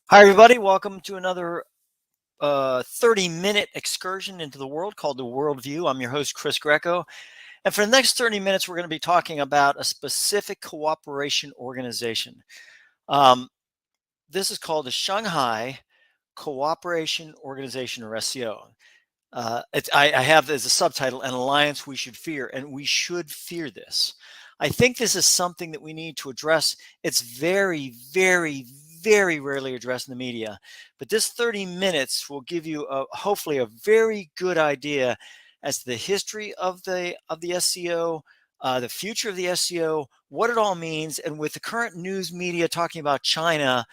Hi, everybody. Welcome to another 30-minute excursion into the world called the Worldview. I'm your host, Chris Greco. And for the next 30 minutes, we're going to be talking about a specific cooperation organization. Um, this is called the Shanghai Cooperation Organization, or SCO. I have as a subtitle, An Alliance We Should Fear, and we should fear this. I think this is something that we need to address. It's very, very, very rarely addressed in the media, but this 30 minutes will give you hopefully a very good idea as to the history of the SCO, the future of the SCO, what it all means, and with the current news media talking about China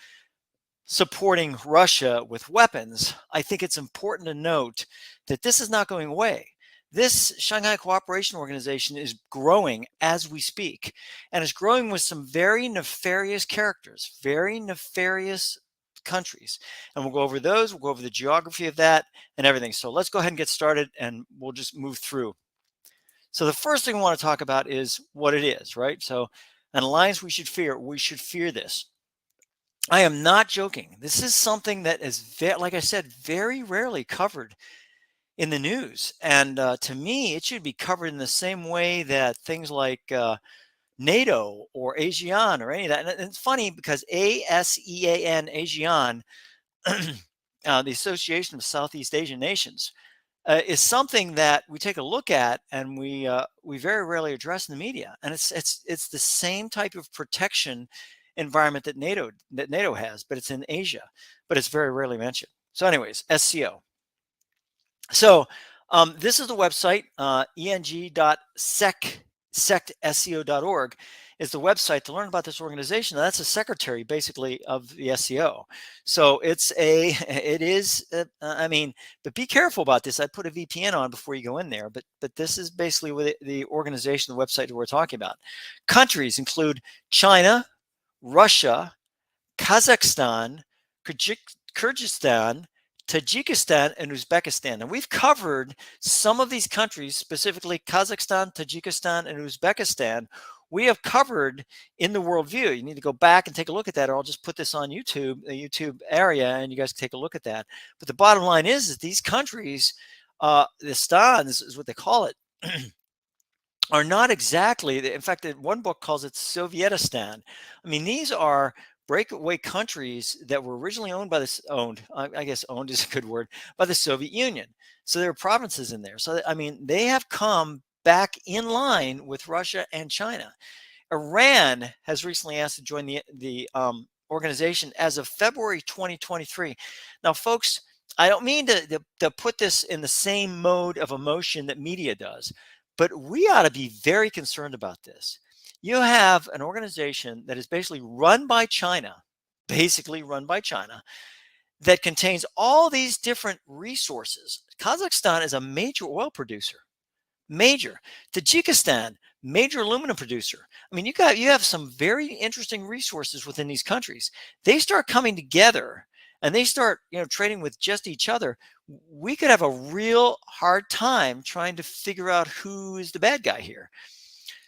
supporting Russia with weapons, I think it's important to note that this is not going away. This Shanghai Cooperation Organization is growing as we speak, and it's growing with some very nefarious characters, very nefarious countries. And we'll go over those, we'll go over the geography of that and everything. So let's go ahead and get started, and we'll just move through. So the first thing we want to talk about is what it is, right? So an alliance we should fear this. I am not joking. This is something that is, like I said, very rarely covered in the news. And to me, it should be covered in the same way that things like NATO or ASEAN or any of that. And it's funny because ASEAN, ASEAN, the Association of Southeast Asian Nations, is something that we take a look at and we very rarely address in the media. And it's the same type of protection environment that NATO has, but it's in Asia, but it's very rarely mentioned. So, anyways, SCO. So this is the website, eng.sectsco.org is the website to learn about this organization. Now, that's a secretary, basically, of the SCO. So but be careful about this. I put a VPN on before you go in there, but this is basically what the organization, the website that we're talking about. Countries include China, Russia, Kazakhstan, Kyrgyzstan, Tajikistan, and Uzbekistan. And we've covered some of these countries, specifically Kazakhstan, Tajikistan, and Uzbekistan. We have covered in the Worldview. You need to go back and take a look at that, or I'll just put this on YouTube, the YouTube area, and you guys can take a look at that. But the bottom line is these countries, the stans is what they call it, are not exactly, in fact, one book calls it Sovietistan. I mean, these are breakaway countries that were originally owned by I guess owned is a good word, by the Soviet Union. So there are provinces in there. So, I mean, they have come back in line with Russia and China. Iran has recently asked to join the organization as of February 2023. Now, folks, I don't mean to put this in the same mode of emotion that media does, but we ought to be very concerned about this. You have an organization that is basically run by China, that contains all these different resources. Kazakhstan is a major oil producer, major. Tajikistan, major aluminum producer. I mean, you have some very interesting resources within these countries. They start coming together and they start, trading with just each other. We could have a real hard time trying to figure out who is the bad guy here.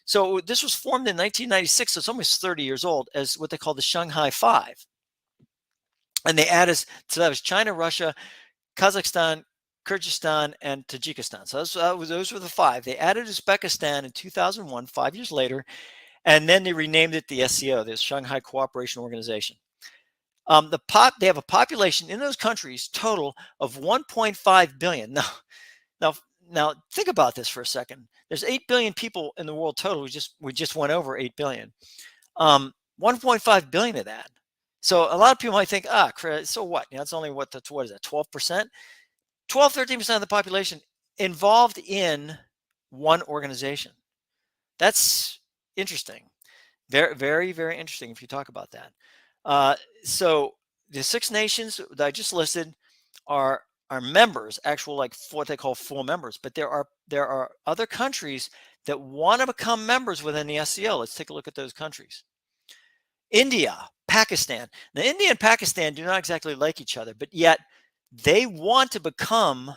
So this was formed in 1996, so it's almost 30 years old, as what they call the Shanghai Five. And they added, so that was China, Russia, Kazakhstan, Kyrgyzstan, and Tajikistan. So those were the five. They added Uzbekistan in 2001, 5 years later, and then they renamed it the SCO, the Shanghai Cooperation Organization. They have a population in those countries total of 1.5 billion. Now, think about this for a second. There's 8 billion people in the world total. We just went over 8 billion. 1.5 billion of that. So a lot of people might think, so what? It's only what is that? 12%, 12, 13% of the population involved in one organization. That's interesting. Very, very, very interesting if you talk about that. So the 6 nations that I just listed are members, actual, like what they call full members, but there are other countries that want to become members within the SCO. Let's take a look at those countries. India, Pakistan. Now, India and Pakistan do not exactly like each other, but yet they want to become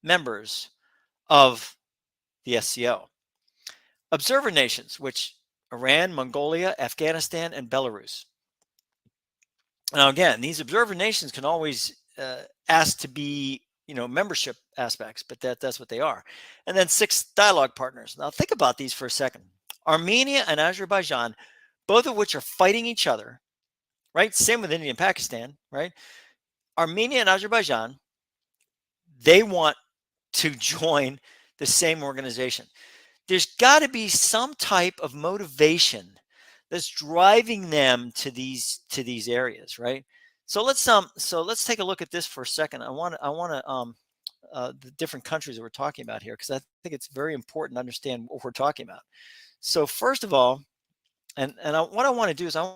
members of the SCO. Observer nations, which Iran, Mongolia, Afghanistan, and Belarus. Now, again, these observer nations can always ask to be, membership aspects, but that's what they are. And then 6 dialogue partners. Now, think about these for a second. Armenia and Azerbaijan, both of which are fighting each other, right? Same with India and Pakistan, right? Armenia and Azerbaijan, they want to join the same organization. There's got to be some type of motivation that's driving them to these areas, right? So let's take a look at this for a second. I want to the different countries that we're talking about here, because I think it's very important to understand what we're talking about. So first of all, what I want to do is I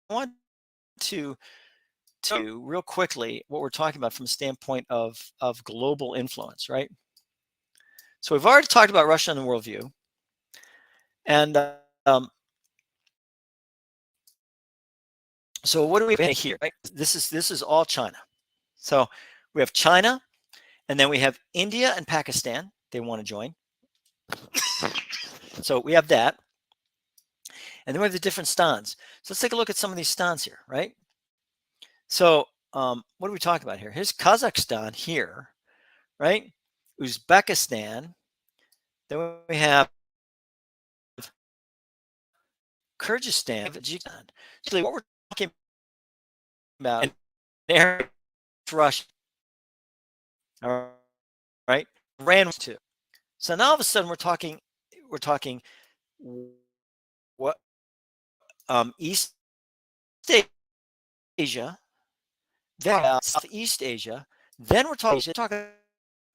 want to real quickly what we're talking about from a standpoint of global influence, right? So we've already talked about Russia and the worldview, and so what do we have here? Right? This is all China. So we have China, and then we have India and Pakistan. They want to join. So we have that, and then we have the different stans. So let's take a look at some of these stans here, right? So what are we talking about here? Here's Kazakhstan here, right? Uzbekistan. Then we have Kyrgyzstan, Tajikistan. Actually, what we're talking about in area Russia, all right, ran to. So now all of a sudden we're talking what East Asia, then Southeast Asia, then we're talking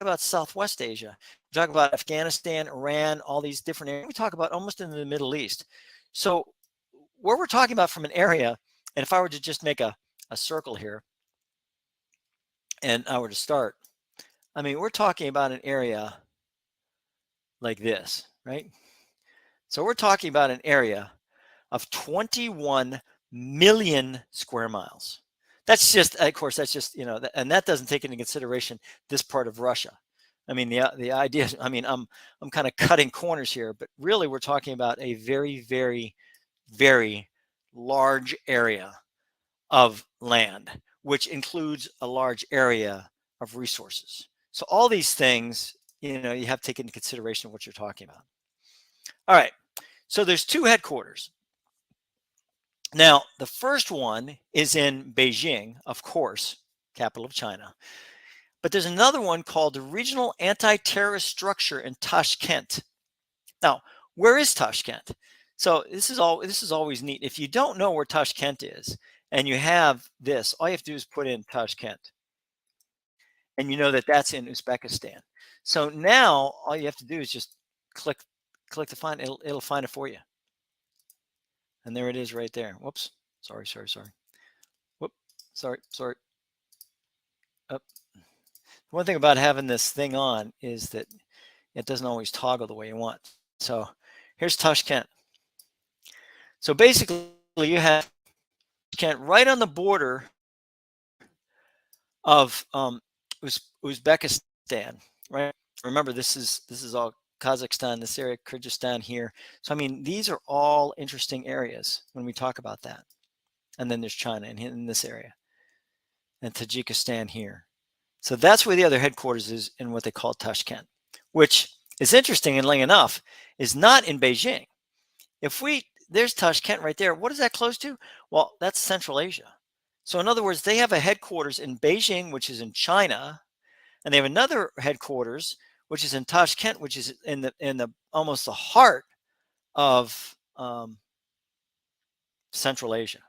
about Southwest Asia. We talk about Afghanistan, Iran, all these different areas. We talk about almost in the Middle East. So where we're talking about from an area, and if I were to just make a circle here, and I were to start, I mean, we're talking about an area like this, right? So we're talking about an area of 21 million square miles. That's just, of course, that's just, and that doesn't take into consideration this part of Russia. I mean, the idea, I mean, I'm kind of cutting corners here, but really we're talking about a very, very, very large area of land, which includes a large area of resources. So all these things, you have to take into consideration what you're talking about. All right. So there's 2 headquarters. Now, the first one is in Beijing, of course, capital of China. But there's another one called the Regional Anti-Terrorist Structure in Tashkent. Now, where is Tashkent? So this is always neat. If you don't know where Tashkent is, and you have this, all you have to do is put in Tashkent, and you know that that's in Uzbekistan. So now all you have to do is just click to find it. It'll find it for you. And there it is right there. Whoops. Sorry. Whoop. Sorry. Oh. One thing about having this thing on is that it doesn't always toggle the way you want. So here's Tashkent. So basically you have Tashkent right on the border of Uzbekistan, right? Remember, this is all Kazakhstan, this area, Kyrgyzstan here. So I mean, these are all interesting areas when we talk about that. And then there's China in this area, and Tajikistan here. So that's where the other headquarters is, in what they call Tashkent, which is interesting, and enough, is not in Beijing. There's Tashkent right there. What is that close to? Well, that's Central Asia. So in other words, they have a headquarters in Beijing, which is in China, and they have another headquarters which is in Tashkent, which is in the almost the heart of Central Asia.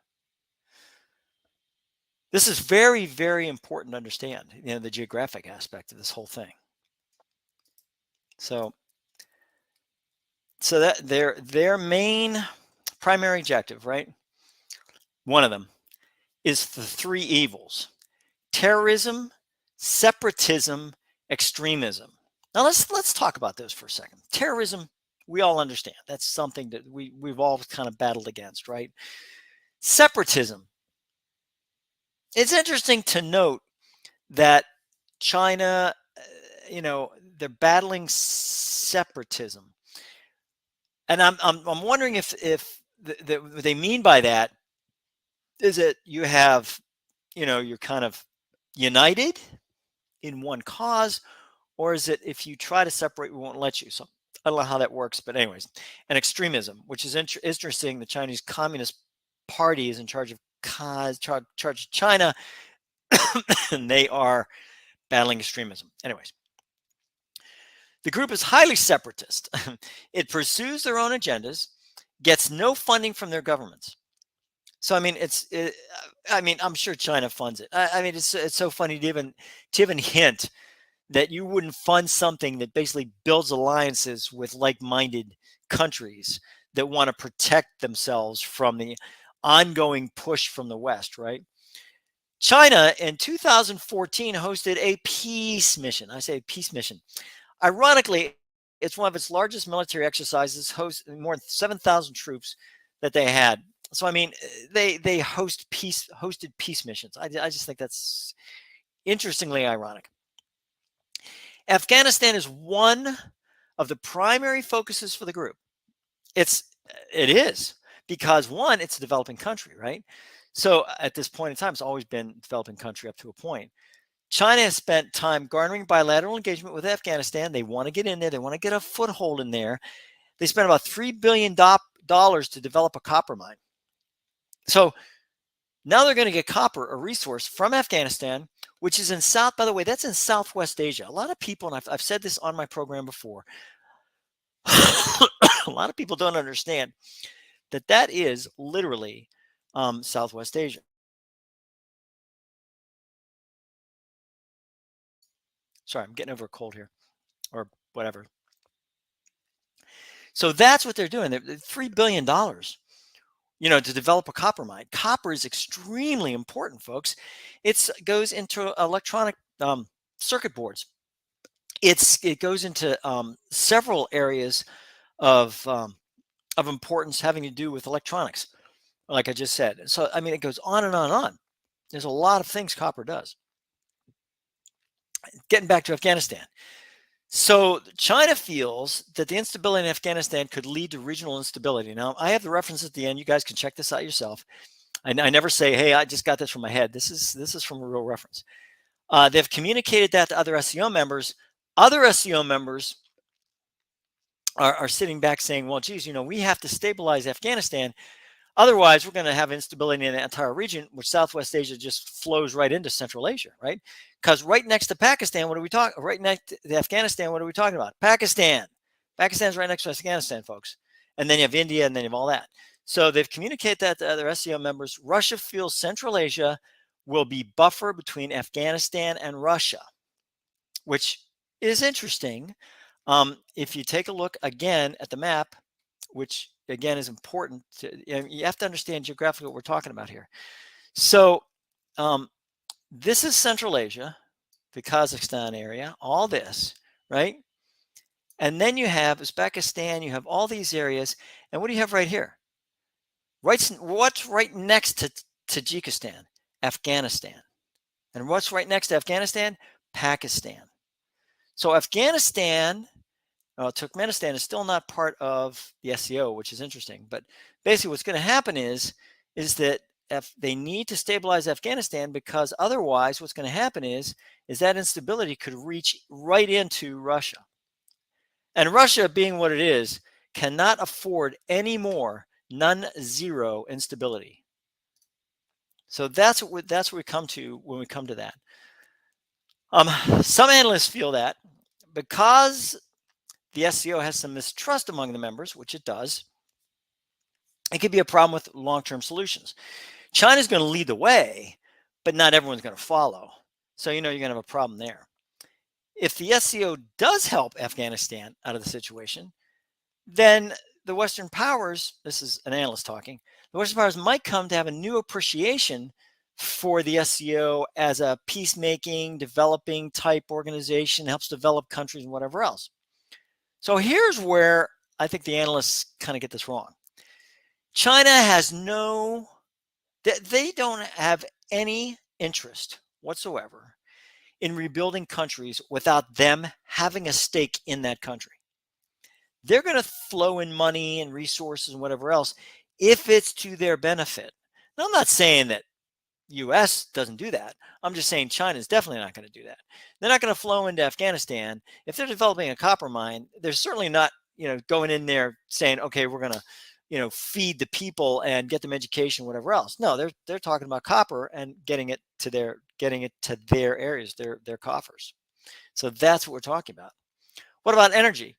This is very, very important to understand, the geographic aspect of this whole thing. So that their main primary objective, right? One of them is the 3 evils: terrorism, separatism, extremism. Now let's talk about those for a second. Terrorism, we all understand. That's something that we've all kind of battled against, right? Separatism. It's interesting to note that China, they're battling separatism, and I'm wondering if what they mean by that is that you have you're kind of united in one cause, or is it if you try to separate, we won't let you? So I don't know how that works, but anyways, and extremism, which is interesting. The Chinese Communist Party is in charge of China, and they are battling extremism. Anyways, the group is highly separatist. It pursues their own agendas, gets no funding from their governments. So I mean, I'm sure China funds it. I mean, it's so funny to even hint that you wouldn't fund something that basically builds alliances with like-minded countries that want to protect themselves from the ongoing push from the West, right? China in 2014 hosted a peace mission. I say peace mission. Ironically, it's one of its largest military exercises, host more than 7,000 troops that they had. So I mean, they hosted peace missions. I just think that's interestingly ironic. Afghanistan is one of the primary focuses for the group. It is because one, it's a developing country, right? So at this point in time, it's always been a developing country up to a point. China has spent time garnering bilateral engagement with Afghanistan. They want to get in there. They want to get a foothold in there. They spent about $3 billion to develop a copper mine. So now they're going to get copper, a resource from Afghanistan, which is by the way, that's in Southwest Asia. A lot of people, and I've said this on my program before, a lot of people don't understand that is literally Southwest Asia. Sorry, I'm getting over a cold here or whatever. So that's what they're doing. They're $3 billion, to develop a copper mine. Copper is extremely important, folks. It goes into electronic circuit boards. It goes into several areas of importance having to do with electronics, like I just said. So, I mean, it goes on and on and on. There's a lot of things copper does. Getting back to Afghanistan. So China feels that the instability in Afghanistan could lead to regional instability. Now, I have the reference at the end. You guys can check this out yourself. I never say, hey, I just got this from my head. This is from a real reference. They've communicated that to other SCO members. Other SCO members are sitting back saying, well, geez, we have to stabilize Afghanistan. Otherwise, we're going to have instability in the entire region, which Southwest Asia just flows right into Central Asia, right? Because right next to Pakistan, what are we talking? Right next to Afghanistan, what are we talking about? Pakistan. Pakistan's right next to Afghanistan, folks. And then you have India, and then you have all that. So they've communicated that to other SCO members. Russia feels Central Asia will be buffer between Afghanistan and Russia, which is interesting. If you take a look again at the map, which again is important, you have to understand geographically what we're talking about here. So this is Central Asia, the Kazakhstan area, all this, right? And then you have Uzbekistan, you have all these areas. And what do you have right here? What's right next to Tajikistan? Afghanistan. And what's right next to Afghanistan? Pakistan. So Afghanistan, Turkmenistan is still not part of the SCO, which is interesting. But basically what's going to happen is that if they need to stabilize Afghanistan, because otherwise what's going to happen is that instability could reach right into Russia. And Russia, being what it is, cannot afford any more non-zero instability. So that's what we come to when we come to that. Some analysts feel that because the SCO has some mistrust among the members, which it does, it could be a problem with long-term solutions. China's going to lead the way, but not everyone's going to follow. So, you're going to have a problem there. If the SCO does help Afghanistan out of the situation, then the Western powers, this is an analyst talking, the Western powers might come to have a new appreciation for the SCO as a peacemaking, developing type organization, helps develop countries and whatever else. So here's where I think the analysts kind of get this wrong. China has they don't have any interest whatsoever in rebuilding countries without them having a stake in that country. They're going to flow in money and resources and whatever else if it's to their benefit. Now, I'm not saying that U.S. doesn't do that. I'm just saying China is definitely not going to do that. They're not going to flow into Afghanistan. If they're developing a copper mine, they're certainly not, going in there saying, okay, we're going to, feed the people and get them education, whatever else. No, they're talking about copper and getting it to their areas, their coffers. So that's what we're talking about. What about energy?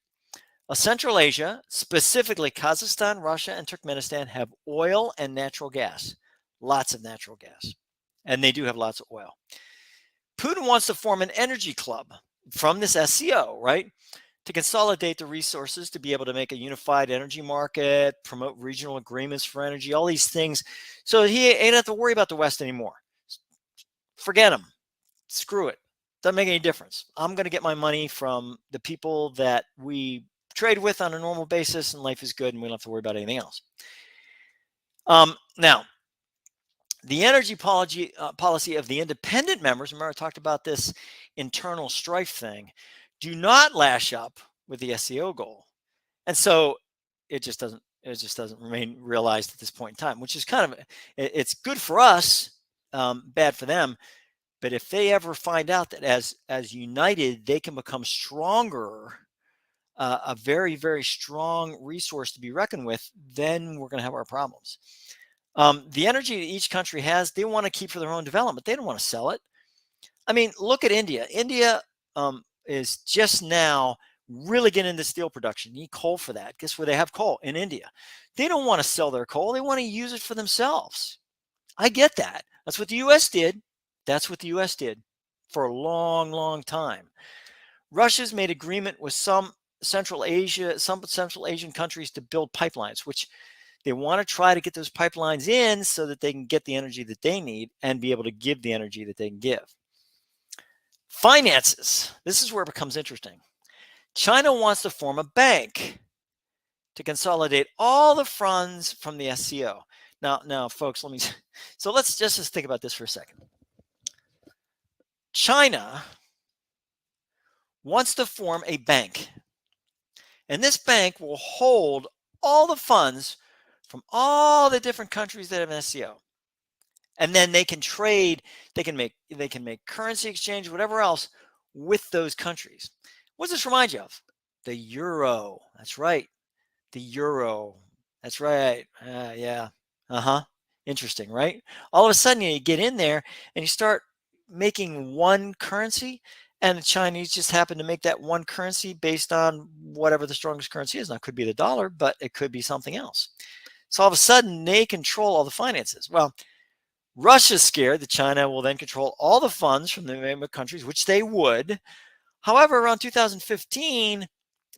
Well, Central Asia, specifically Kazakhstan, Russia, and Turkmenistan, have oil and natural gas. Lots of natural gas. And they do have lots of oil. Putin wants to form an energy club from this SCO, right? To consolidate the resources to be able to make a unified energy market, promote regional agreements for energy, all these things. So he ain't have to worry about the West anymore. Forget him. Screw it. Doesn't make any difference. I'm going to get my money from the people that we trade with on a normal basis, and life is good, and we don't have to worry about anything else. Now, the energy policy of the independent members, remember I talked about this internal strife thing, do not lash up with the SCO goal. And so it just doesn't remain realized at this point in time, which is it's good for us, bad for them. But if they ever find out that as united, they can become stronger, a very, very strong resource to be reckoned with, then we're going to have our problems. The energy that each country has, they want to keep for their own development. They don't want to sell it. I mean, look at India. India is just now really getting into steel production. You need coal for that. Guess where they have coal? In India. They don't want to sell their coal. They want to use it for themselves. I get that. That's what the U.S. did. That's what the U.S. did for a long, long time. Russia's made agreement with some Central Asian countries to build pipelines, which they want to try to get those pipelines in so that they can get the energy that they need and be able to give the energy that they can give. Finances. This is where it becomes interesting. China wants to form a bank to consolidate all the funds from the SCO. Now, folks, let's just think about this for a second. China wants to form a bank, and this bank will hold all the funds from all the different countries that have an SCO. And then they can trade, they can make currency exchange, whatever else, with those countries. What does this remind you of? The euro. That's right. The euro. That's right. Yeah. Interesting, right? All of a sudden, you get in there and you start making one currency, and the Chinese just happen to make that one currency based on whatever the strongest currency is. Now, it could be the dollar, but it could be something else. So all of a sudden, they control all the finances. Well, Russia's scared that China will then control all the funds from the member countries, which they would. However, around 2015,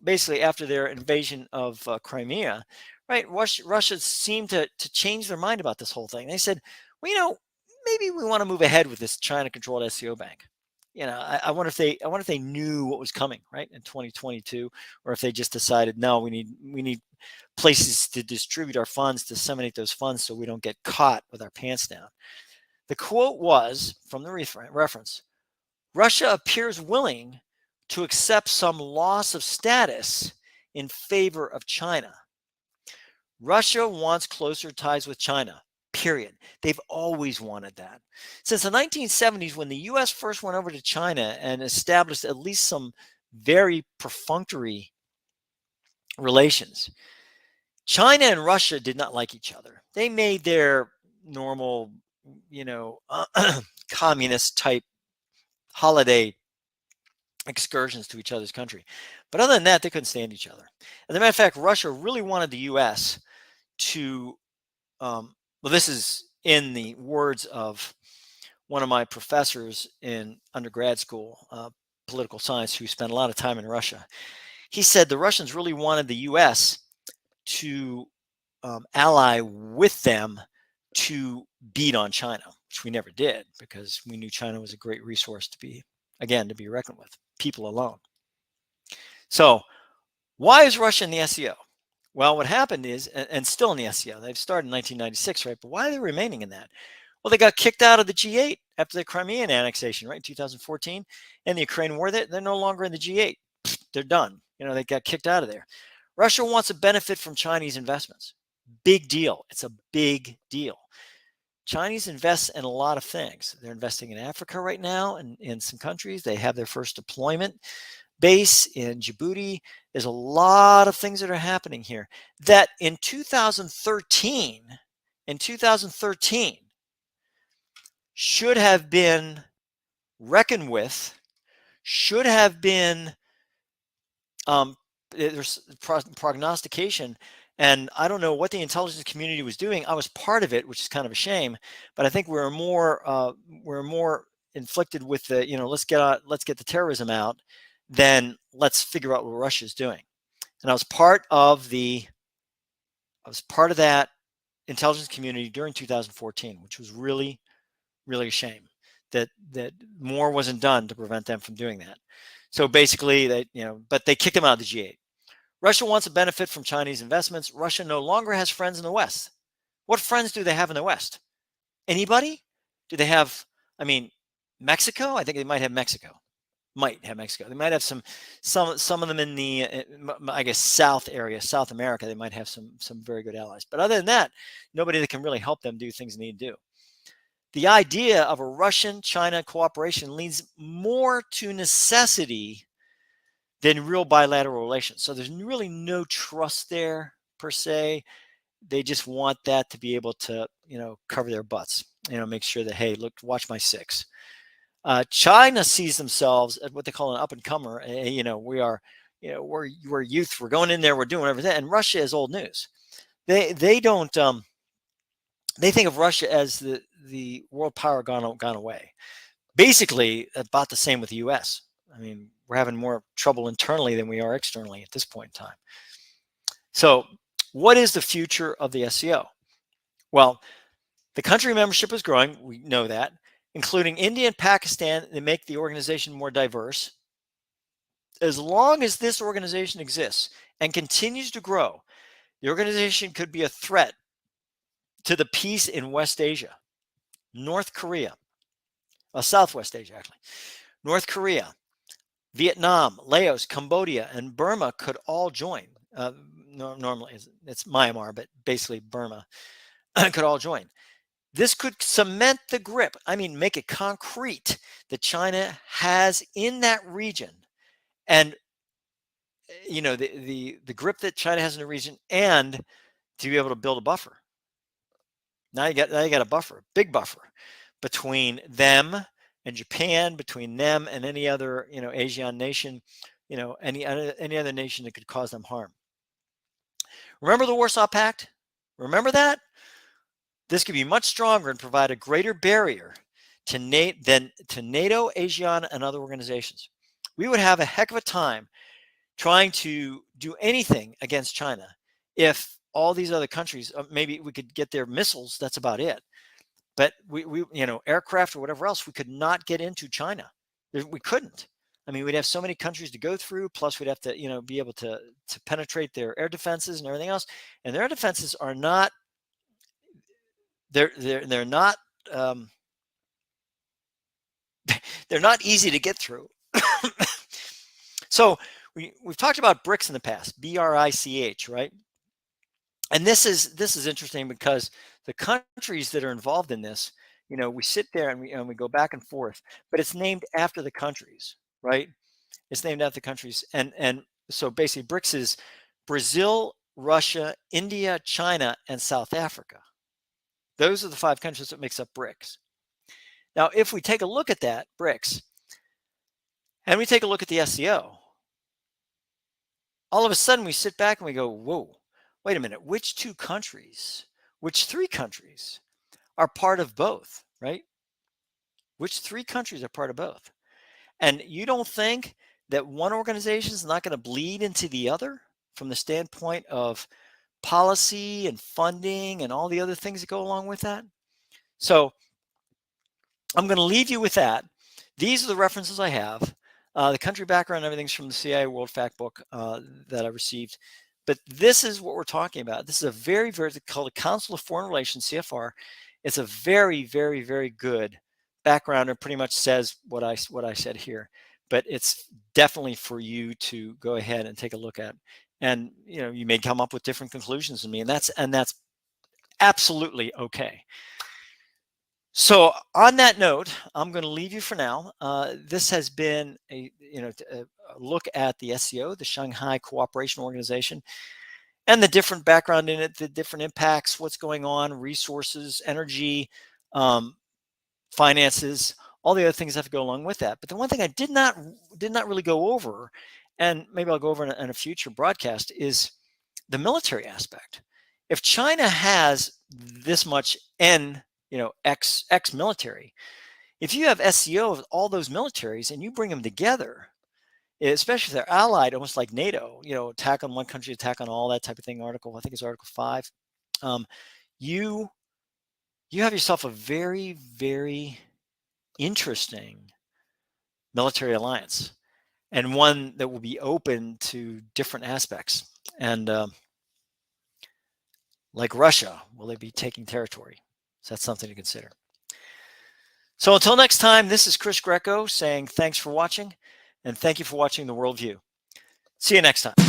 basically after their invasion of Crimea, right, Russia seemed to change their mind about this whole thing. They said, well, maybe we want to move ahead with this China-controlled SCO bank. I wonder if they knew what was coming, right, in 2022, or if they just decided, no, we need places to distribute our funds, disseminate those funds, so we don't get caught with our pants down. The quote was from the reference: Russia appears willing to accept some loss of status in favor of China. Russia wants closer ties with China. Period. They've always wanted that. Since the 1970s, when the U.S. first went over to China and established at least some very perfunctory relations, China and Russia did not like each other. They made their normal, communist type holiday excursions to each other's country. But other than that, they couldn't stand each other. As a matter of fact, Russia really wanted the U.S. to well, this is in the words of one of my professors in undergrad school, political science, who spent a lot of time in Russia. He said the Russians really wanted the U.S. to ally with them to beat on China, which we never did, because we knew China was a great resource to be reckoned with, people alone. So why is Russia in the SCO? Well, what happened is, and still in the SCO, they've started in 1996, right? But why are they remaining in that? Well, they got kicked out of the G8 after the Crimean annexation, right, in 2014, and the Ukraine war. They're no longer in the G8. They're done. They got kicked out of there. Russia wants to benefit from Chinese investments. Big deal. It's a big deal. Chinese invest in a lot of things. They're investing in Africa right now and in some countries. They have their first deployment base in Djibouti. There's a lot of things that are happening here that in 2013 should have been reckoned with, should have been there's prognostication, and I don't know what the intelligence community was doing. I was part of it, which is kind of a shame, but I think we're more inflicted with the, let's get the terrorism out, than let's figure out what Russia's doing. And I was part of that intelligence community during 2014, which was really, really a shame that more wasn't done to prevent them from doing that. So basically, but they kicked them out of the G8. Russia wants to benefit from Chinese investments. Russia no longer has friends in the West. What friends do they have in the West? Anybody? Do they have, Mexico? I think they might have Mexico. They might have some of them in the, I guess, South America. They might have some very good allies. But other than that, nobody that can really help them do things they need to do. The idea of a Russian-China cooperation leads more to necessity than real bilateral relations. So there's really no trust there per se. They just want that to be able to, cover their butts, make sure that, hey, look, watch my six. China sees themselves as what they call an up-and-comer. We're youth. We're going in there. We're doing everything. And Russia is old news. They don't. They think of Russia as the world power gone away. Basically, about the same with the U.S. We're having more trouble internally than we are externally at this point in time. So, what is the future of the SCO? Well, the country membership is growing. We know that, including India and Pakistan. They make the organization more diverse. As long as this organization exists and continues to grow, the organization could be a threat to the peace in West Asia, North Korea, Southwest Asia, actually. North Korea, Vietnam, Laos, Cambodia, and Burma could all join. Normally, it's Myanmar, but basically Burma could all join. This could cement the grip, make it concrete, that China has in that region. And, the grip that China has in the region, and to be able to build a buffer. Now you got a buffer, big buffer, between them and Japan, between them and any other, ASEAN nation, any other nation that could cause them harm. Remember the Warsaw Pact? Remember that? This could be much stronger and provide a greater barrier to NATO, ASEAN, and other organizations. We would have a heck of a time trying to do anything against China if all these other countries, maybe we could get their missiles. That's about it. But we aircraft or whatever else, we could not get into China. We couldn't. We'd have so many countries to go through. Plus, we'd have to, be able to penetrate their air defenses and everything else. And their air defenses are not. They're not. They're not easy to get through. So we've talked about BRICS in the past. BRICH, right? And this is interesting because the countries that are involved in this, we sit there and we go back and forth, but it's named after the countries, right? It's named after the countries, and so basically BRICS is Brazil, Russia, India, China, and South Africa. Those are the 5 countries that makes up BRICS. Now, if we take a look at that BRICS, and we take a look at the SCO, all of a sudden we sit back and we go, whoa. Wait a minute, which 3 countries are part of both, right? Which 3 countries are part of both? And you don't think that one organization is not going to bleed into the other from the standpoint of policy and funding and all the other things that go along with that? So I'm going to leave you with that. These are the references I have. The country background, everything's from the CIA World Fact Book that I received. But this is what we're talking about. This is a very, very, called the Council of Foreign Relations, CFR. It's a very, very, very good background. It pretty much says what I said here. But it's definitely for you to go ahead and take a look at. And you may come up with different conclusions than me, and that's absolutely okay. So on that note, I'm going to leave you for now. This has been a look at the SCO, the Shanghai Cooperation Organization, and the different background in it, the different impacts, what's going on, resources, energy, finances, all the other things that have to go along with that. But the one thing I did not really go over, and maybe I'll go over in a future broadcast, is the military aspect. If China has this much X military, if you have SCO of all those militaries and you bring them together, especially if they're allied, almost like NATO, attack on one country, attack on all, that type of thing. I think it's Article 5. You have yourself a very, very interesting military alliance, and one that will be open to different aspects. And like Russia, will they be taking territory? So that's something to consider. So until next time, this is Chris Greco saying thanks for watching, and thank you for watching The Worldview. See you next time.